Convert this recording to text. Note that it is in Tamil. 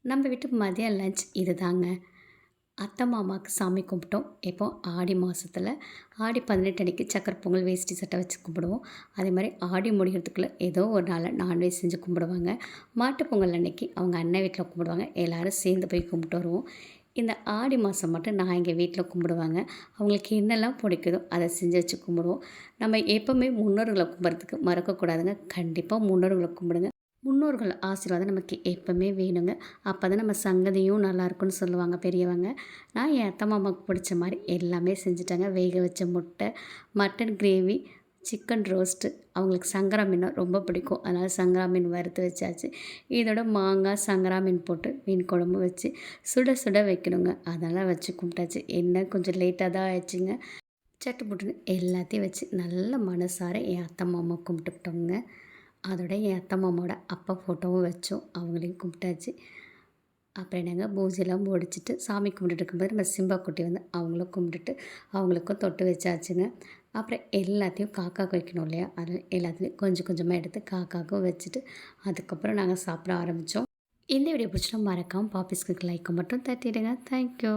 நம்ம வீட்டு மதியம் லஞ்ச் இதுதாங்க. அத்தை மாமாவுக்கு சாமி கும்பிட்டோம். எப்போ ஆடி மாசத்துல ஆடி 18 அன்னைக்கு சக்கரை பொங்கல், வேஷ்டி சட்டை வச்சு கும்பிடுவோம். அதேமாதிரி ஆடி முடிகிறதுக்குள்ள ஏதோ ஒரு நாளில் நான்வெஜ் செஞ்சு கும்பிடுவாங்க. மாட்டுப் பொங்கல் அன்னைக்கு அவங்க அண்ணன் வீட்டில் கும்பிடுவாங்க. எல்லோரும் சேர்ந்து போய் கும்பிட்டு வருவோம். இந்த ஆடி மாதம் மட்டும் நான் எங்கள் வீட்டில் கும்பிடுவாங்க. அவங்களுக்கு என்னெல்லாம் பிடிக்குதோ அதை செஞ்சு வச்சு கும்பிடுவோம். நம்ம எப்போவுமே முன்னோர்களை கும்பிட்றதுக்கு மறக்கக்கூடாதுங்க. கண்டிப்பாக முன்னோர்களை கும்பிடுங்க. முன்னோர்கள் ஆசீர்வாதம் நமக்கு எப்பவுமே வேணுங்க. அப்போ தான் நம்ம சங்கதியும் நல்லாயிருக்குன்னு சொல்லுவாங்க பெரியவங்க. நான் என் அத்தை மாமாவுக்கு பிடிச்ச மாதிரி எல்லாமே செஞ்சுட்டேங்க. வேக வச்ச முட்டை, மட்டன் கிரேவி, சிக்கன் ரோஸ்ட்டு. அவங்களுக்கு சங்கரா மீன்னா ரொம்ப பிடிக்கும். அதனால் சங்கரா மீன் வறுத்து வச்சாச்சு. இதோட மாங்காய், சங்கரா மீன் போட்டு மீன் குழம்பு வச்சு சுட சுட வைக்கணுங்க. அதெல்லாம் வச்சு கும்பிட்டாச்சு. என்ன கொஞ்சம் லேட்டாக தான் ஆயிடுச்சுங்க. சட்டு புட்டுன்னு எல்லாத்தையும் வச்சு நல்ல மனசார என் அத்தை மாமா கும்பிட்டுக்கிட்டோங்க. அதோட என் அத்தை மாமாவோட அப்பா ஃபோட்டோவும் வச்சோம். அவங்களையும் கும்பிட்டாச்சு. அப்புறம் என்னங்க பூஜைலாம் முடிச்சுட்டு சாமி கும்பிட்டுட்டு இருக்கும்போது நம்ம சிம்பா குட்டி வந்து அவங்களும் கும்பிட்டுட்டு அவங்களுக்கும் தொட்டு வச்சாச்சுங்க. அப்புறம் எல்லாத்தையும் காக்காவுக்கு வைக்கணும் இல்லையா? அது எல்லாத்துலேயும் கொஞ்சம் கொஞ்சமாக எடுத்து காக்காவுக்கும் வச்சுட்டு அதுக்கப்புறம் நாங்கள் சாப்பிட ஆரம்பித்தோம். இந்த வீடியோ பிடிச்சினா மறக்காமல் பாப்பிஸ்க்கு லைக்கை மட்டும் தட்டிடுங்க. தேங்க்யூ.